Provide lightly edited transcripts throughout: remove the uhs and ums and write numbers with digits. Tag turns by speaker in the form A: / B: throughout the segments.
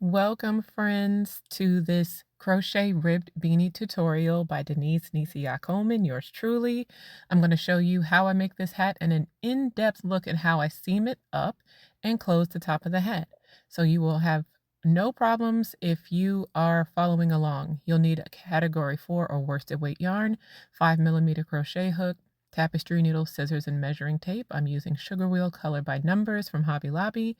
A: Welcome friends to this crochet ribbed beanie tutorial by Denise Nisia Coleman, yours truly. I'm going to show you how I make this hat and an in-depth look at how I seam it up and close the top of the hat. So you will have no problems if you are following along. You'll need a category 4 or worsted weight yarn, 5mm crochet hook, tapestry needle, scissors, and measuring tape. I'm using Sugar Wheel Color by Numbers from Hobby Lobby.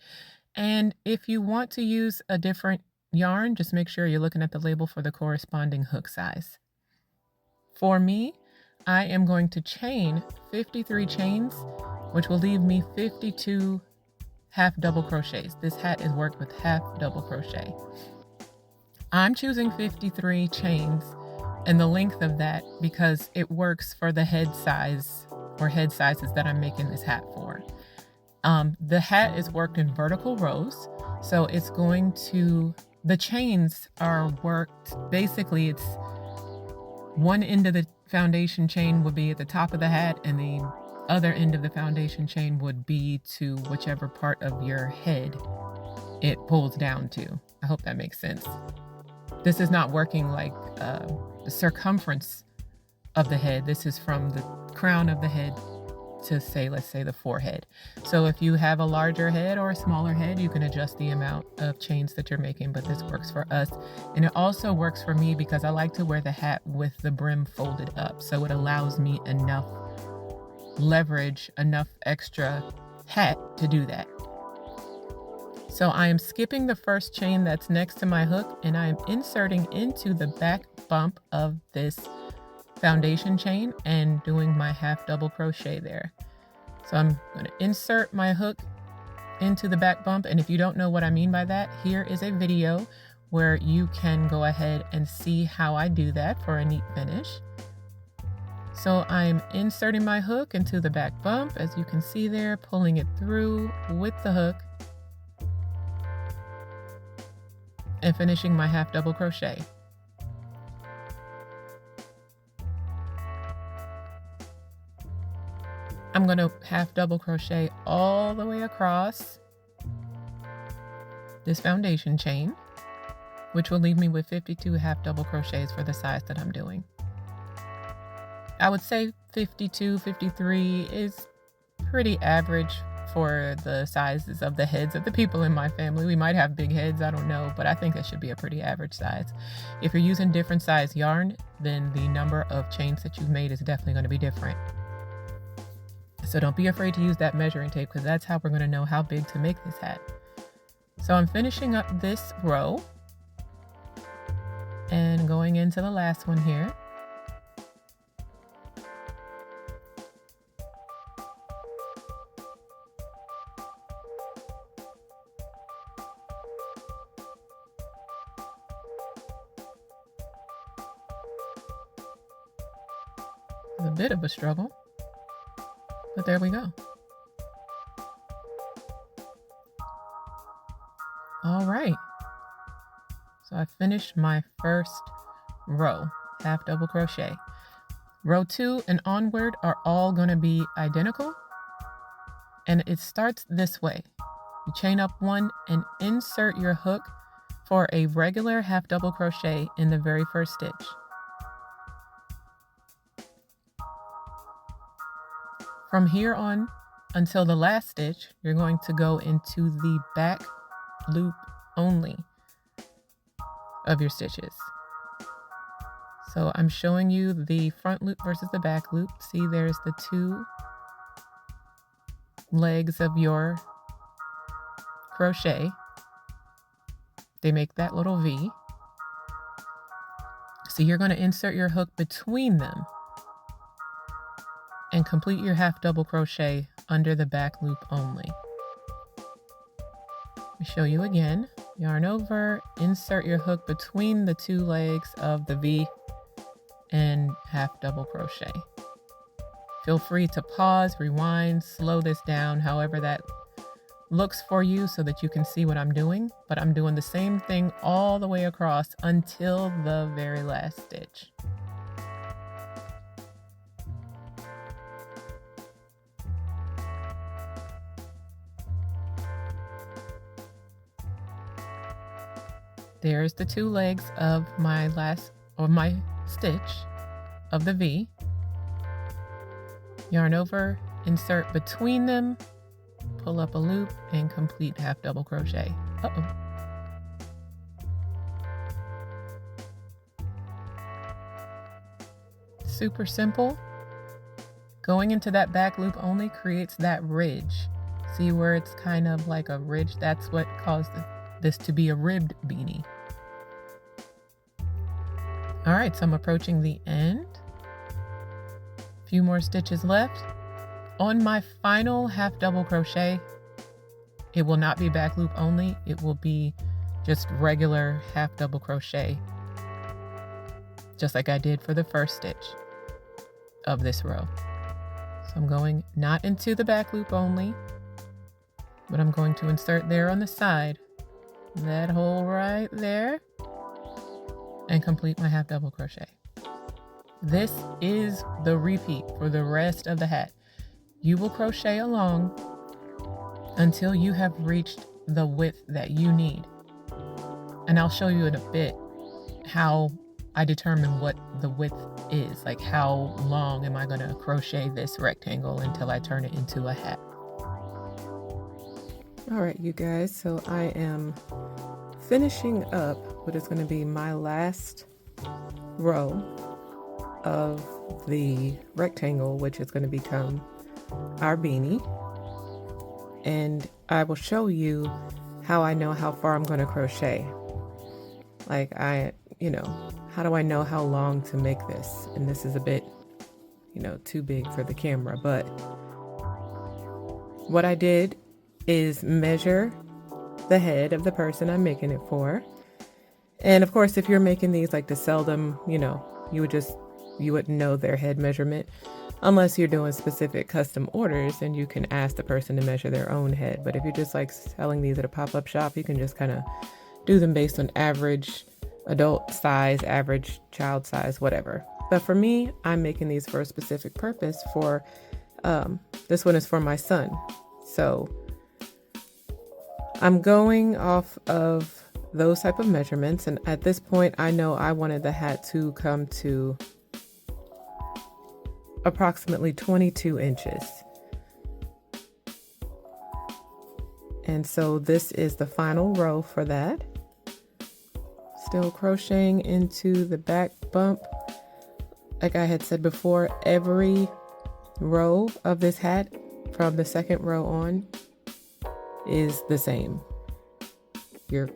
A: And if you want to use a different yarn, just make sure you're looking at the label for the corresponding hook size. For me, I am going to chain 53 chains, which will leave me 52 half double crochets. This hat is worked with half double crochet. I'm choosing 53 chains and the length of that because it works for the head size or head sizes that I'm making this hat for. The hat is worked in vertical rows, so it's going to, the chains are worked, basically it's one end of the foundation chain would be at the top of the hat and the other end of the foundation chain would be to whichever part of your head it pulls down to. I hope that makes sense. This is not working like the circumference of the head. This is from the crown of the head to say, let's say the forehead. So if you have a larger head or a smaller head, you can adjust the amount of chains that you're making, but this works for us. And it also works for me because I like to wear the hat with the brim folded up. So it allows me enough leverage, enough extra hat to do that. So I am skipping the first chain that's next to my hook and I am inserting into the back bump of this foundation chain and doing my half double crochet there. So I'm going to insert my hook into the back bump, and if you don't know what I mean by that, here is a video where you can go ahead and see how I do that for a neat finish. So I'm inserting my hook into the back bump, as you can see there, pulling it through with the hook and finishing my half double crochet. I'm going to half double crochet all the way across this foundation chain, which will leave me with 52 half double crochets for the size that I'm doing. I would say 52, 53 is pretty average for the sizes of the heads of the people in my family. We might have big heads, I don't know, but I think it should be a pretty average size. If you're using different size yarn, then the number of chains that you've made is definitely going to be different. So don't be afraid to use that measuring tape because that's how we're going to know how big to make this hat. So I'm finishing up this row and going into the last one here. It's a bit of a struggle. But there we go. All right. So I finished my first row, half double crochet. Row 2 and onward are all going to be identical. And it starts this way. You chain up one and insert your hook for a regular half double crochet in the very first stitch. From here on until the last stitch, you're going to go into the back loop only of your stitches. So I'm showing you the front loop versus the back loop. See, there's the two legs of your crochet. They make that little V. So you're going to insert your hook between them and complete your half double crochet under the back loop only. Let me show you again. Yarn over, insert your hook between the two legs of the V and half double crochet. Feel free to pause, rewind, slow this down, however that looks for you so that you can see what I'm doing, but I'm doing the same thing all the way across until the very last stitch. There's the two legs of my stitch of the V. Yarn over, insert between them, pull up a loop, and complete half double crochet. Super simple. Going into that back loop only creates that ridge. See where it's kind of like a ridge? That's what caused this to be a ribbed beanie. All right, so I'm approaching the end. A few more stitches left. On my final half double crochet, it will not be back loop only. It will be just regular half double crochet, just like I did for the first stitch of this row. So I'm going not into the back loop only, but I'm going to insert there on the side, that hole right there, and complete my half double crochet. This is the repeat for the rest of the hat. You will crochet along until you have reached the width that you need. And I'll show you in a bit how I determine what the width is, like how long am I going to crochet this rectangle until I turn it into a hat. All right, you guys, so I am finishing up what is going to be my last row of the rectangle, which is going to become our beanie. And I will show you how I know how far I'm going to crochet. Like how do I know how long to make this? And this is a bit, too big for the camera, but what I did is measure the head of the person I'm making it for. And of course, if you're making these like to sell them, you wouldn't know their head measurement unless you're doing specific custom orders, and you can ask the person to measure their own head. But if you're just like selling these at a pop-up shop, you can just kind of do them based on average adult size, average child size, whatever. But for me, I'm making these for a specific purpose. For this one is for my son. So I'm going off of those type of measurements, and at this point I know I wanted the hat to come to approximately 22 inches. And so this is the final row for that. Still crocheting into the back bump. Like I had said before, every row of this hat from the second row on is the same. You're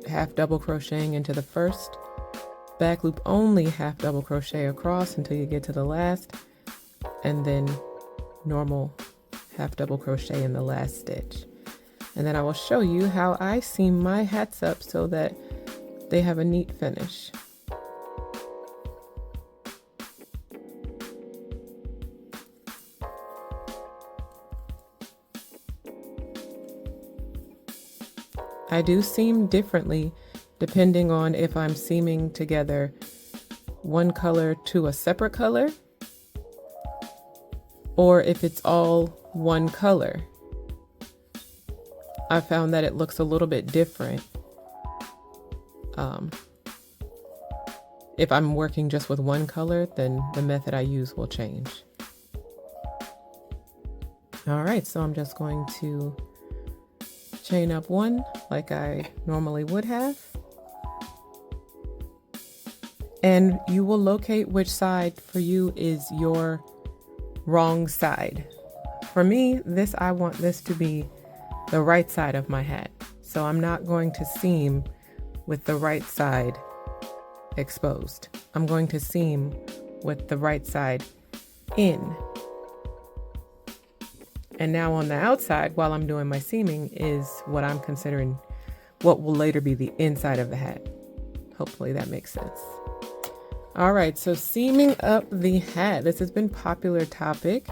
A: half double crocheting into the first back loop only, half double crochet across until you get to the last, and then normal half double crochet in the last stitch. And then I will show you how I seam my hats up so that they have a neat finish. I do seam differently depending on if I'm seaming together one color to a separate color or if it's all one color. I found that it looks a little bit different if I'm working just with one color, then the method I use will change. All right, so I'm just going to chain up one like I normally would have. And you will locate which side for you is your wrong side. For me, I want this to be the right side of my hat. So I'm not going to seam with the right side exposed. I'm going to seam with the right side in. And now on the outside, while I'm doing my seaming, is what I'm considering what will later be the inside of the hat. Hopefully that makes sense. All right, so seaming up the hat. This has been a popular topic,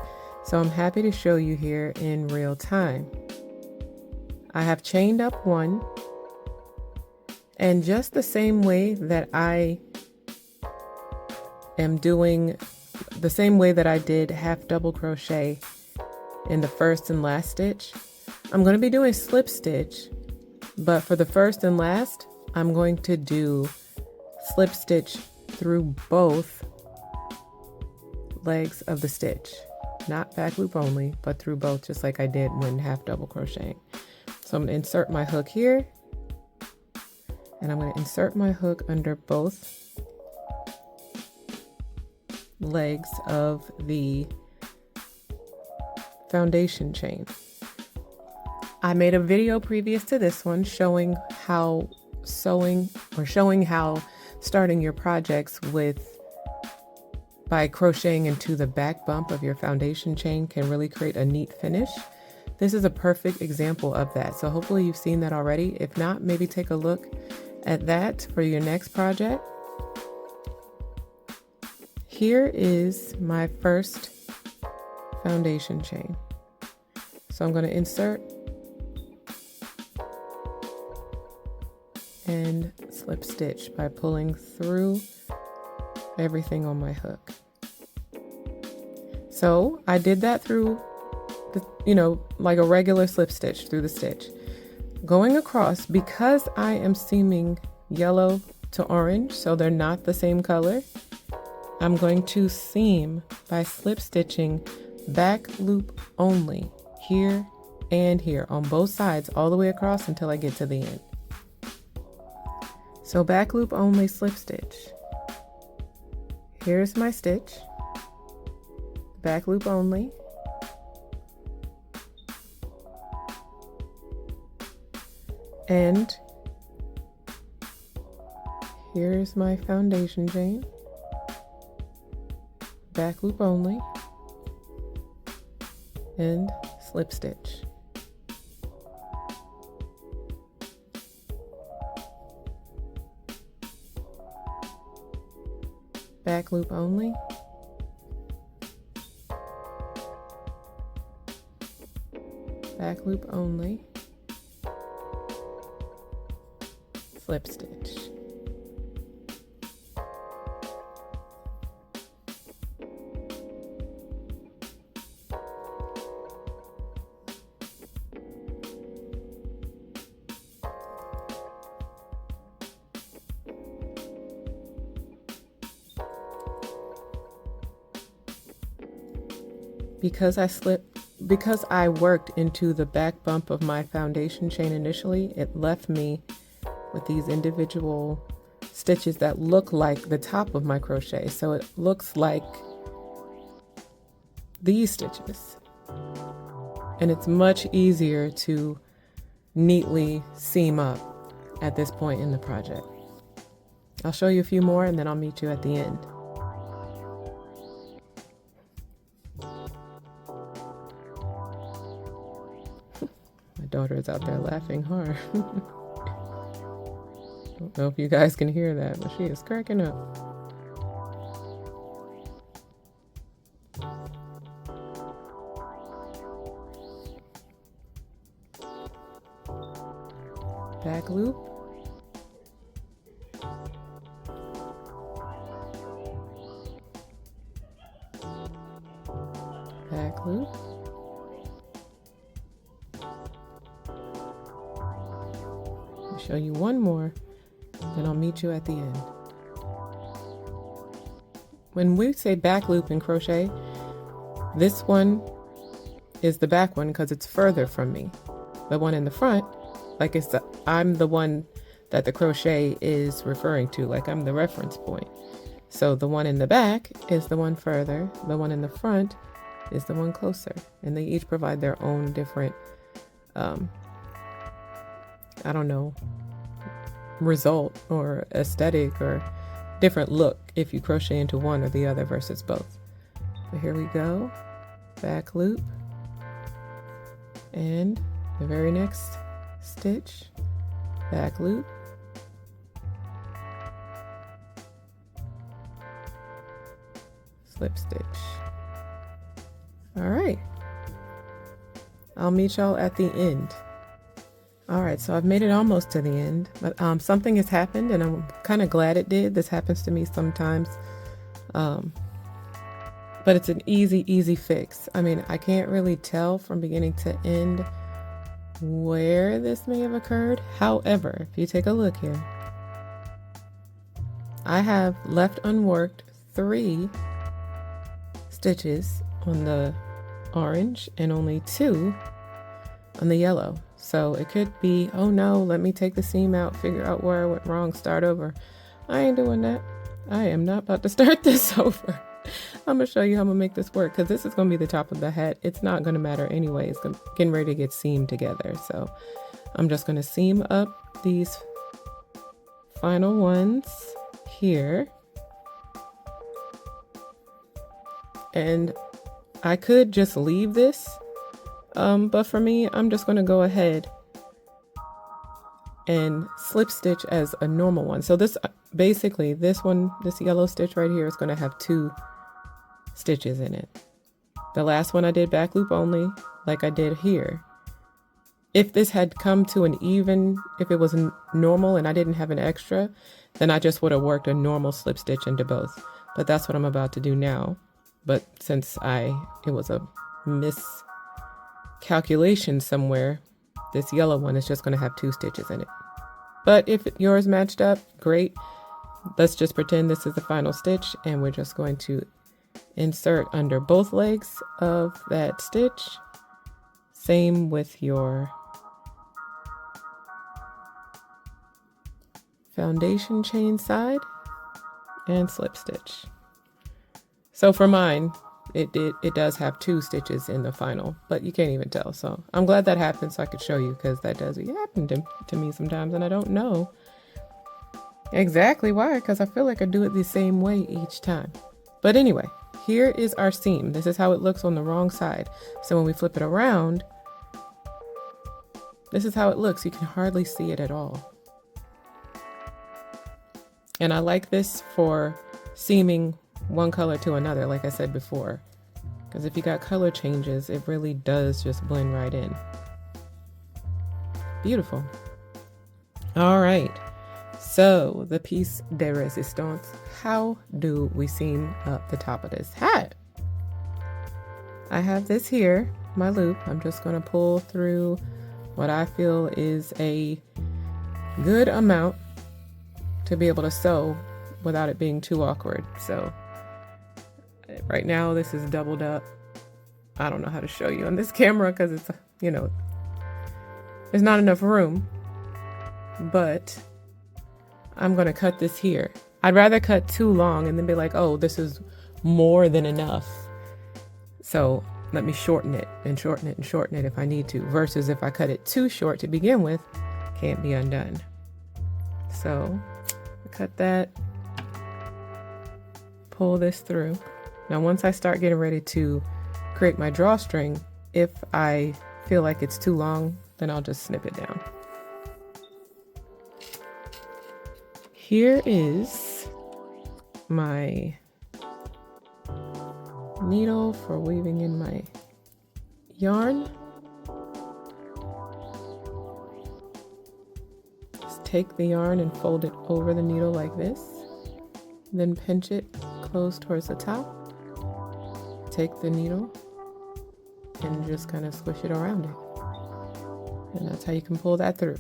A: so I'm happy to show you here in real time. I have chained up one, and just the same way that I am doing, the same way that I did half double crochet in the first and last stitch, I'm going to be doing slip stitch, but for the first and last, I'm going to do slip stitch through both legs of the stitch, not back loop only, but through both, just like I did when half double crocheting. So I'm going to insert my hook here, and I'm going to insert my hook under both legs of the foundation chain. I made a video previous to this one showing how starting your projects by crocheting into the back bump of your foundation chain can really create a neat finish. This is a perfect example of that. So hopefully you've seen that already. If not, maybe take a look at that for your next project. Here is my first foundation chain. So I'm going to insert and slip stitch by pulling through everything on my hook. So I did that through like a regular slip stitch through the stitch. Going across, because I am seaming yellow to orange, so they're not the same color, I'm going to seam by slip stitching back loop only here and here on both sides all the way across until I get to the end. So back loop only slip stitch. Here's my stitch, back loop only, and here's my foundation chain, back loop only, and slip stitch. Back loop only, back loop only, slip stitch. Because I worked into the back bump of my foundation chain initially, it left me with these individual stitches that look like the top of my crochet. So it looks like these stitches. And it's much easier to neatly seam up at this point in the project. I'll show you a few more and then I'll meet you at the end. My daughter is out there laughing hard. Don't know if you guys can hear that, but she is cracking up. Back loop. Back loop. I'll show you one more, then I'll meet you at the end. When we say back loop in crochet, this one is the back one because it's further from me. The one in the front, like I'm the one that the crochet is referring to, like I'm the reference point. So the one in the back is the one further, the one in the front is the one closer, and they each provide their own different result or aesthetic or different look if you crochet into one or the other versus both. So here we go, back loop, and the very next stitch, back loop, slip stitch. All right, I'll meet y'all at the end. All right, so I've made it almost to the end, but something has happened and I'm kind of glad it did. This happens to me sometimes, but it's an easy fix. I mean, I can't really tell from beginning to end where this may have occurred. However, if you take a look here, I have left unworked 3 stitches on the orange and only 2 on the yellow. So it could be, oh no, let me take the seam out, figure out where I went wrong, start over. I ain't doing that. I am not about to start this over. I'm gonna show you how I'm gonna make this work, because this is gonna be the top of the hat. It's not gonna matter anyway. It's getting ready to get seamed together. So I'm just gonna seam up these final ones here. And I could just leave this, but for me, I'm just gonna go ahead and slip stitch as a normal one. So this, basically this one, this yellow stitch right here is gonna have 2 stitches in it. The last one I did back loop only, like I did here. If this had come to an even, if it was normal and I didn't have an extra, then I just would have worked a normal slip stitch into both. But that's what I'm about to do now. But since it was a miscalculation somewhere, this yellow one is just going to have 2 stitches in it. But if yours matched up, great. Let's just pretend this is the final stitch, and we're just going to insert under both legs of that stitch. Same with your foundation chain side and slip stitch. So for mine, it does have 2 stitches in the final, but you can't even tell. So I'm glad that happened so I could show you, because that does happen to me sometimes, and I don't know exactly why, because I feel like I do it the same way each time. But anyway, here is our seam. This is how it looks on the wrong side. So when we flip it around, this is how it looks. You can hardly see it at all. And I like this for seaming one color to another, like I said before, because if you got color changes, it really does just blend right in. Beautiful. All right, so the piece de resistance. How do we seam up the top of this hat? I have this here, my loop. I'm just going to pull through what I feel is a good amount to be able to sew without it being too awkward. So right now this is doubled up. I don't know how to show you on this camera because it's, you know, there's not enough room, but I'm going to cut this here. I'd rather cut too long and then be like, oh, this is more than enough. So let me shorten it and shorten it and shorten it if I need to, versus if I cut it too short to begin with, can't be undone. So cut that, pull this through. Now, once I start getting ready to create my drawstring, if I feel like it's too long, then I'll just snip it down. Here is my needle for weaving in my yarn. Just take the yarn and fold it over the needle like this, then pinch it close towards the top. Take the needle and just kind of squish it around it. And that's how you can pull that through.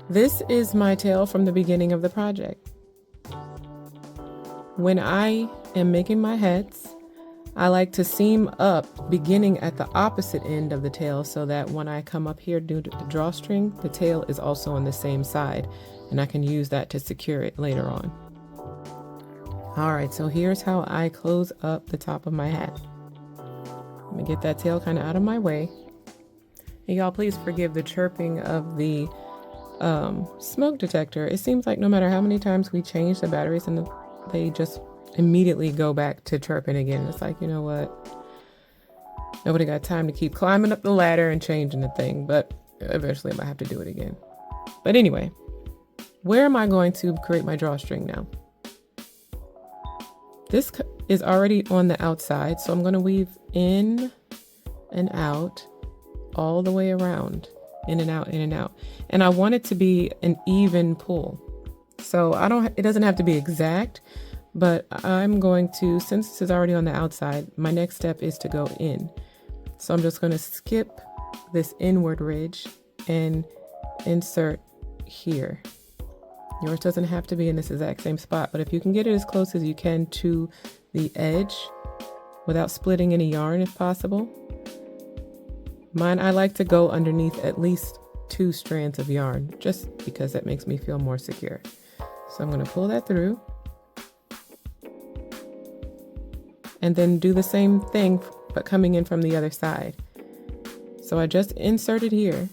A: This is my tail from the beginning of the project. When I am making my hats, I like to seam up beginning at the opposite end of the tail so that when I come up here to do the drawstring, the tail is also on the same side, and I can use that to secure it later on. All right, so here's how I close up the top of my hat. Let me get that tail kind of out of my way. And y'all, please forgive the chirping of the smoke detector. It seems like no matter how many times we change the batteries, and they just immediately go back to chirping again. It's like, you know what? Nobody got time to keep climbing up the ladder and changing the thing, but eventually I might have to do it again. But anyway, where am I going to create my drawstring now? This is already on the outside, so I'm going to weave in and out all the way around, in and out, in and out. And I want it to be an even pull. So it doesn't have to be exact, but I'm going to, since this is already on the outside, my next step is to go in. So I'm just going to skip this inward ridge and insert here. Yours doesn't have to be in this exact same spot, but if you can get it as close as you can to the edge without splitting any yarn if possible. Mine, I like to go underneath at least 2 strands of yarn just because that makes me feel more secure. So I'm going to pull that through and then do the same thing but coming in from the other side. So I just inserted here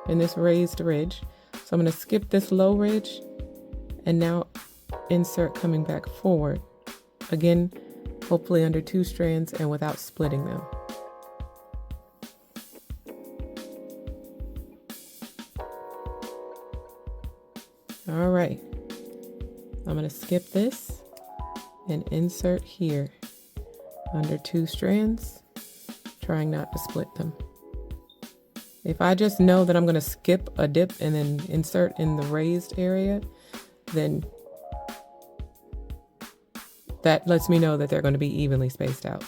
A: in this raised ridge. So I'm going to skip this low ridge and now insert coming back forward. Again, hopefully under 2 strands and without splitting them. All right, I'm going to skip this and insert here under 2 strands, trying not to split them. If I just know that I'm going to skip a dip and then insert in the raised area, then that lets me know that they're going to be evenly spaced out.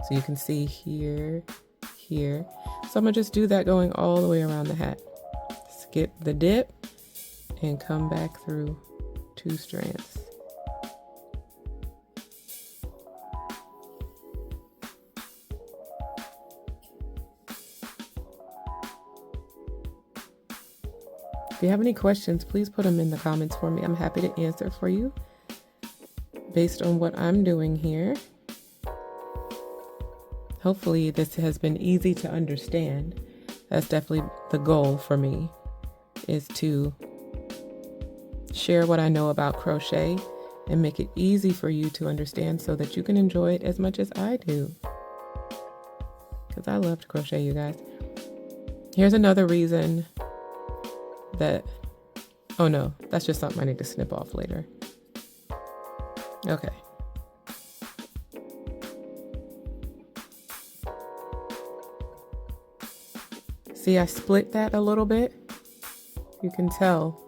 A: So you can see here, here. So I'm going to just do that going all the way around the hat. Skip the dip and come back through 2 strands. If you have any questions, please put them in the comments for me. I'm happy to answer for you based on what I'm doing here. Hopefully this has been easy to understand. That's definitely the goal for me, is to share what I know about crochet and make it easy for you to understand so that you can enjoy it as much as I do. Because I love to crochet, you guys. Here's another reason that, oh no, that's just something I need to snip off later. Okay. See, I split that a little bit. You can tell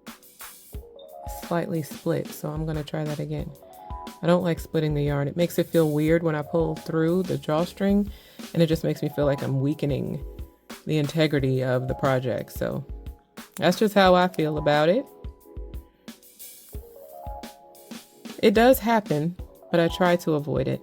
A: it's slightly split, so I'm gonna try that again. I don't like splitting the yarn. It makes it feel weird when I pull through the drawstring, and it just makes me feel like I'm weakening the integrity of the project. So that's just how I feel about it. It does happen, but I try to avoid it.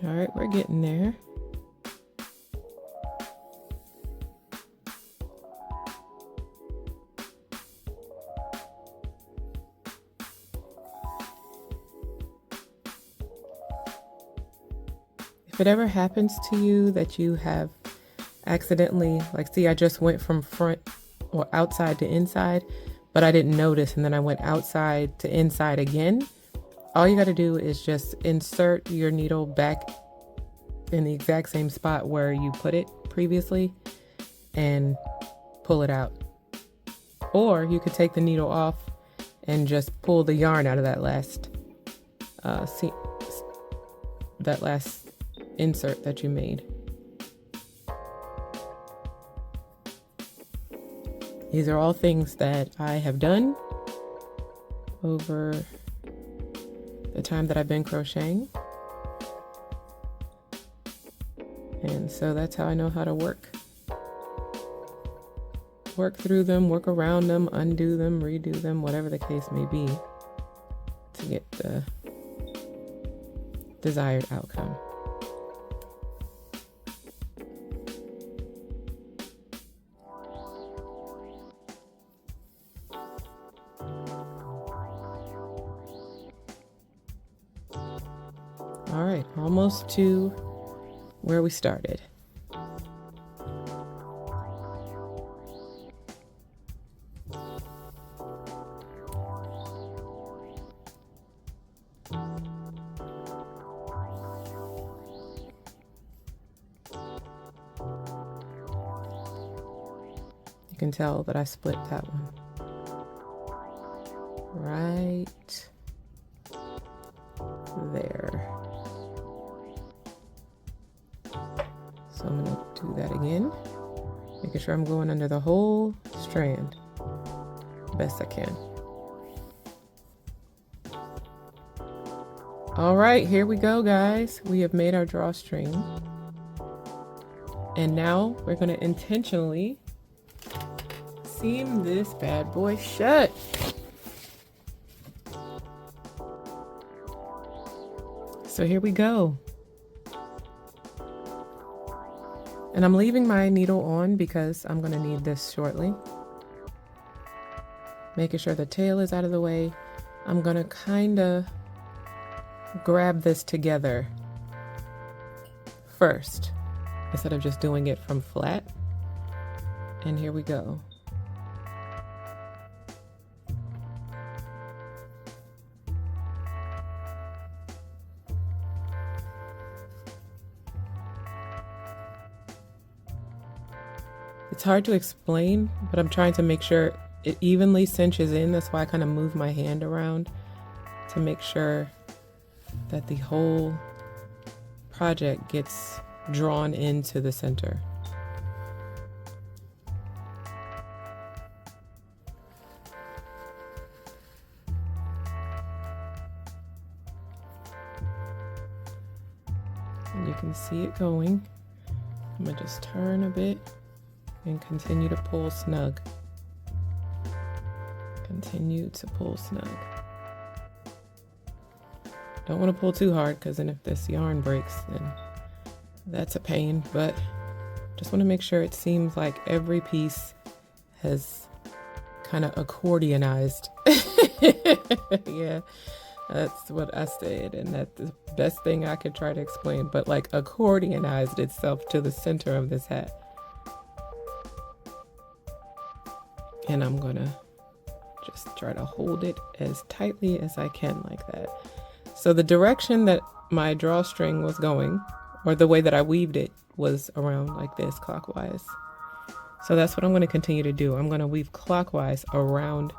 A: All right, we're getting there. If it ever happens to you that you have accidentally, like, see, I just went from front or outside to inside, but I didn't notice, and then I went outside to inside again. All you got to do is just insert your needle back in the exact same spot where you put it previously and pull it out. Or you could take the needle off and just pull the yarn out of that last insert that you made. These are all things that I have done over the time that I've been crocheting. And so that's how I know how to work through them, work around them, undo them, redo them, whatever the case may be, to get the desired outcome. almost to where we started. You can tell that I split that one right there. So I'm going to do that again, making sure I'm going under the whole strand best I can. All right, here we go, guys. We have made our drawstring, and now we're going to intentionally seam this bad boy shut. So here we go. And I'm leaving my needle on because I'm going to need this shortly. Making sure the tail is out of the way. I'm going to kind of grab this together first instead of just doing it from flat. And here we go. It's hard to explain, but I'm trying to make sure it evenly cinches in. That's why I kind of move my hand around to make sure that the whole project gets drawn into the center. And you can see it going. I'm gonna just turn a bit and continue to pull snug. Continue to pull snug. Don't want to pull too hard, because then if this yarn breaks, then that's a pain, but just want to make sure it seems like every piece has kind of accordionized. Yeah, that's what I said, and that's the best thing I could try to explain, but like accordionized itself to the center of this hat. And I'm gonna just try to hold it as tightly as I can like that. So the direction that my drawstring was going, or the way that I weaved it, was around like this, clockwise. So that's what I'm going to continue to do. I'm going to weave clockwise around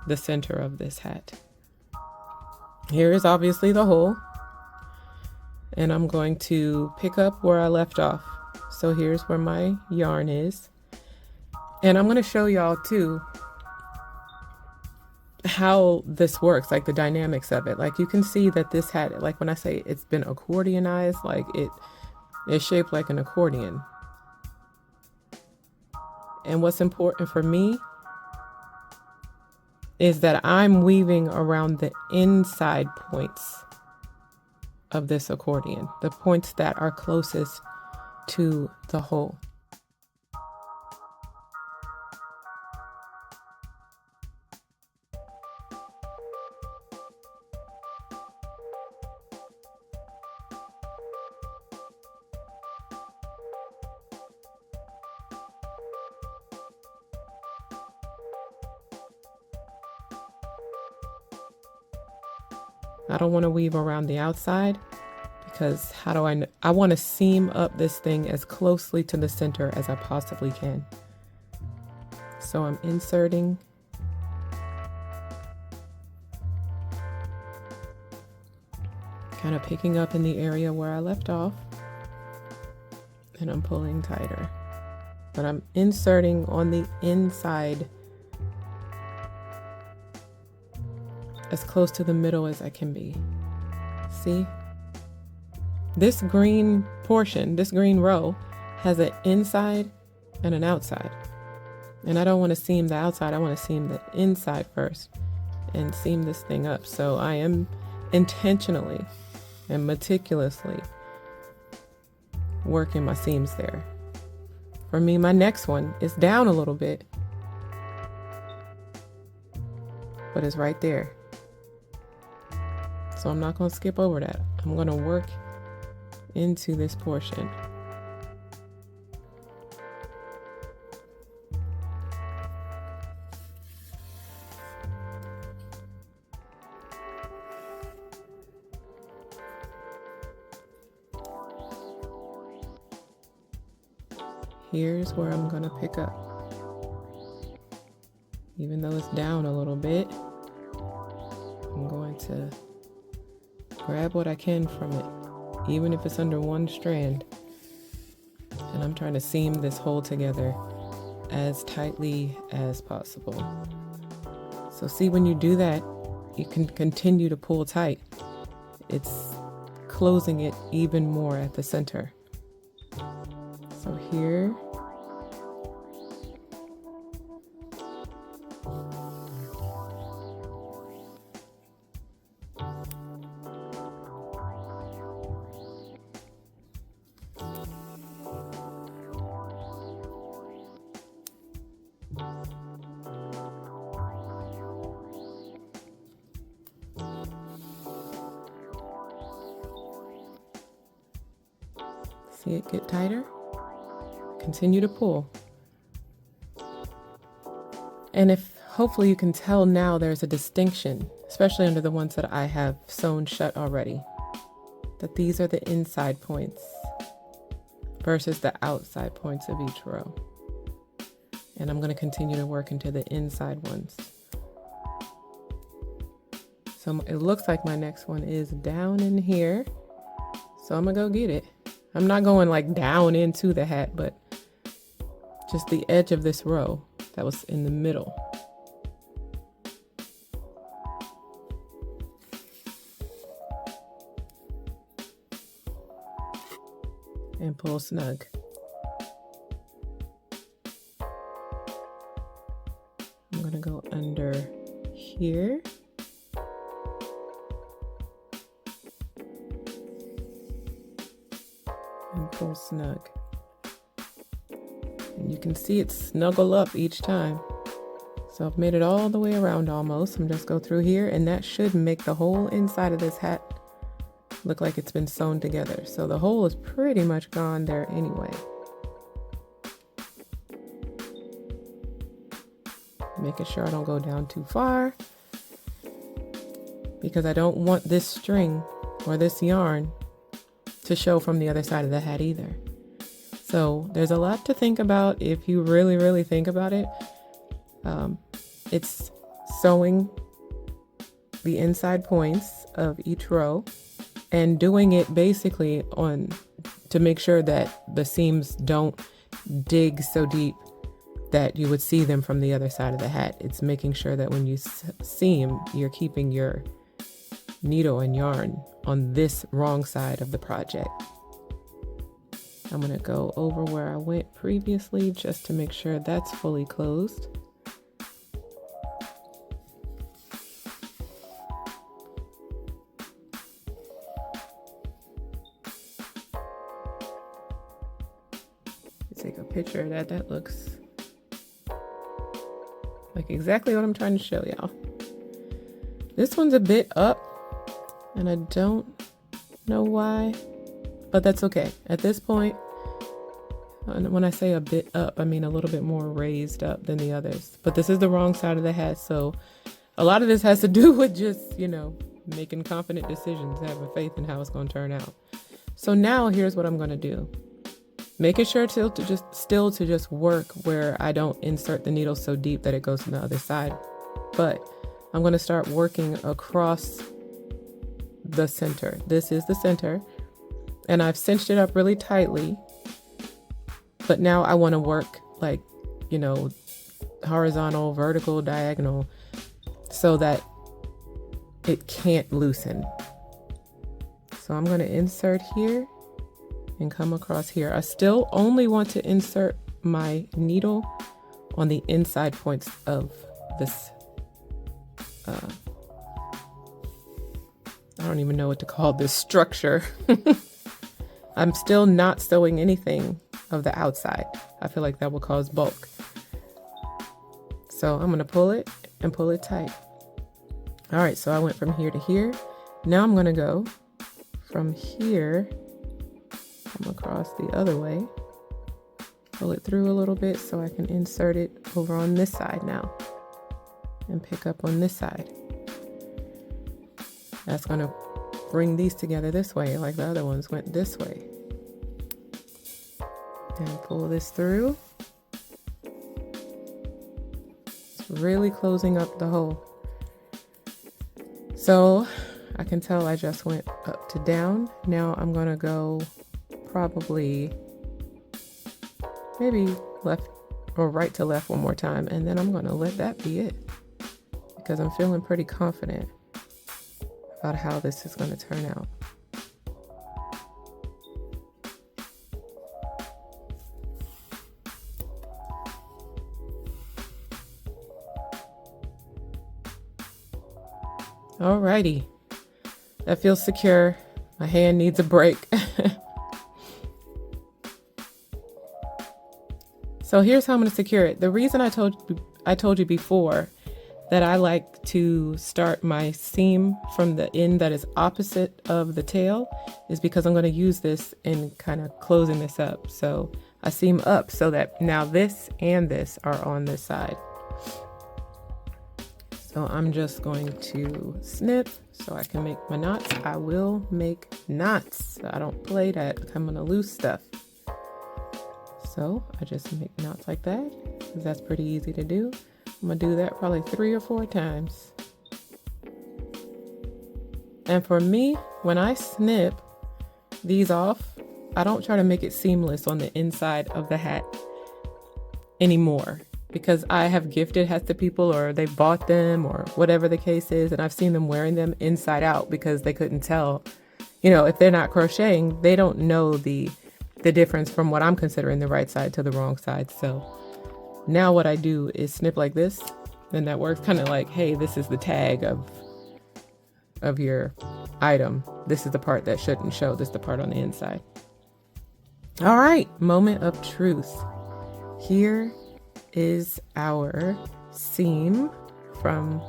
A: the center of this hat. Here is obviously the hole, and I'm going to pick up where I left off. So here's where my yarn is. And I'm going to show y'all too how this works, like the dynamics of it. Like you can see that this hat, like when I say it's been accordionized, like it's shaped like an accordion. And what's important for me is that I'm weaving around the inside points of this accordion, the points that are closest to the hole. I don't want to weave around the outside, because how do I know? I want to seam up this thing as closely to the center as I possibly can. So I'm inserting. Kind of picking up in the area where I left off, and I'm pulling tighter. But I'm inserting on the inside as close to the middle as I can be. See? This green portion, this green row, has an inside and an outside. And I don't want to seam the outside, I want to seam the inside first and seam this thing up. So I am intentionally and meticulously working my seams there. For me, my next one is down a little bit, but it's right there. So I'm not going to skip over that. I'm going to work into this portion. Here's where I'm going to pick up. Even though it's down a little bit, I'm going to grab what I can from it, even if it's under one strand. And I'm trying to seam this hole together as tightly as possible. So see, when you do that, you can continue to pull tight. It's closing it even more at the center. So here, see it get tighter? Continue to pull. And if hopefully you can tell now there's a distinction, especially under the ones that I have sewn shut already, that these are the inside points versus the outside points of each row. And I'm going to continue to work into the inside ones. So it looks like my next one is down in here. So I'm going to go get it. I'm not going like down into the hat, but just the edge of this row that was in the middle. And pull snug. I'm going to go under here. And pull snug. And you can see it snuggle up each time. So I've made it all the way around almost. I'm just go through here, and that should make the whole inside of this hat look like it's been sewn together. So the hole is pretty much gone there anyway. Making sure I don't go down too far, because I don't want this string or this yarn to show from the other side of the hat either. So there's a lot to think about if you really think about it. It's sewing the inside points of each row and doing it basically to make sure that the seams don't dig so deep that you would see them from the other side of the hat. It's making sure that when you seam, you're keeping your needle and yarn on this wrong side of the project. I'm going to go over where I went previously just to make sure that's fully closed. Take a picture of that. That looks like exactly what I'm trying to show y'all. This one's a bit up, and I don't know why, but that's okay. At this point, when I say a bit up, I mean a little bit more raised up than the others. But this is the wrong side of the hat, so a lot of this has to do with just, making confident decisions, having faith in how it's going to turn out. So now here's what I'm going to do. Making sure to just work where I don't insert the needle so deep that it goes to the other side. But I'm going to start working across the center. This is the center, and I've cinched it up really tightly. But now I want to work like, horizontal, vertical, diagonal, so that it can't loosen. So I'm going to insert here and come across here. I still only want to insert my needle on the inside points of this. I don't even know what to call this structure. I'm still not sewing anything of the outside. I feel like that will cause bulk. So I'm going to pull it and pull it tight. All right, so I went from here to here. Now I'm gonna go from here, come across the other way, pull it through a little bit so I can insert it over on this side now and pick up on this side. That's gonna bring these together this way like the other ones went this way. And pull this through. It's really closing up the hole. So I can tell I just went up to down. Now I'm gonna go probably maybe left or right to left one more time, and then I'm gonna let that be it because I'm feeling pretty confident about how this is gonna turn out. Alrighty, that feels secure. My hand needs a break. So here's how I'm going to secure it. The reason I told you before that I like to start my seam from the end that is opposite of the tail is because I'm going to use this in kind of closing this up. So I seam up so that now this and this are on this side. So I'm just going to snip so I can make my knots. I will make knots. I don't play that. I'm going to lose stuff. So I just make knots like that because that's pretty easy to do. I'm going to do that probably 3 or 4 times. And for me, when I snip these off, I don't try to make it seamless on the inside of the hat anymore, because I have gifted hats to people or they bought them or whatever the case is, and I've seen them wearing them inside out because they couldn't tell. You know, if they're not crocheting, they don't know the difference from what I'm considering the right side to the wrong side. So now what I do is snip like this, and that works kind of like, hey, this is the tag of your item. This is the part that shouldn't show. This is the part on the inside. All right, moment of truth. Here is our seam from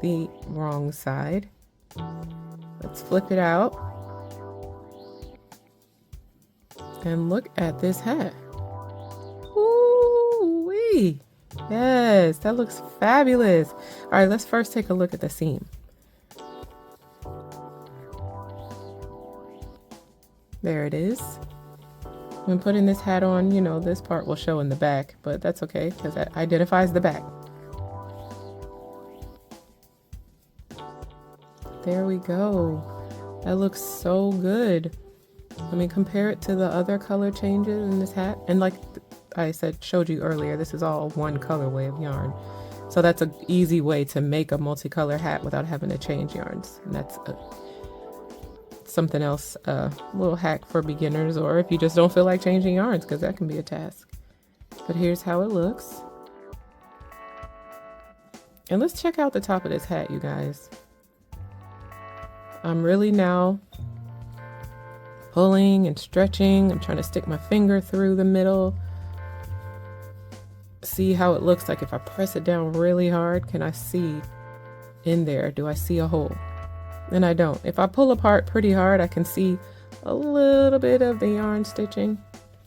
A: the wrong side. Let's flip it out and look at this hat. Ooh-wee. Yes, that looks fabulous. All right, let's first take a look at the seam. There it is. When putting this hat on, you know, this part will show in the back, but that's okay because that identifies the back. There we go. That looks so good. I mean, compare it to the other color changes in this hat. And like I showed you earlier, this is all one colorway of yarn. So that's an easy way to make a multicolor hat without having to change yarns. And that's something else, a little hack for beginners, or if you just don't feel like changing yarns, because that can be a task. But here's how it looks. And let's check out the top of this hat, you guys. I'm really now pulling and stretching. I'm trying to stick my finger through the middle. See how it looks like if I press it down really hard. Can I see in there? Do I see a hole? And I don't. If I pull apart pretty hard, I can see a little bit of the yarn stitching,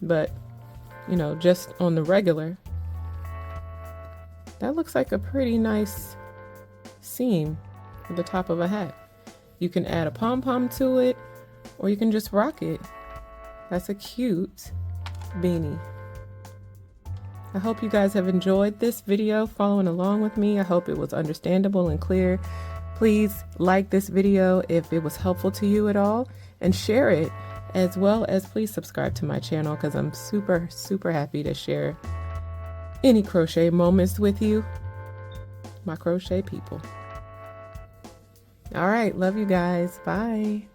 A: but you know, just on the regular, that looks like a pretty nice seam at the top of a hat. You can add a pom-pom to it, or you can just rock it. That's a cute beanie. I hope you guys have enjoyed this video following along with me. I hope it was understandable and clear. Please like this video if it was helpful to you at all, and share it, as well as please subscribe to my channel because I'm super happy to share any crochet moments with you, my crochet people. All right, love you guys. Bye.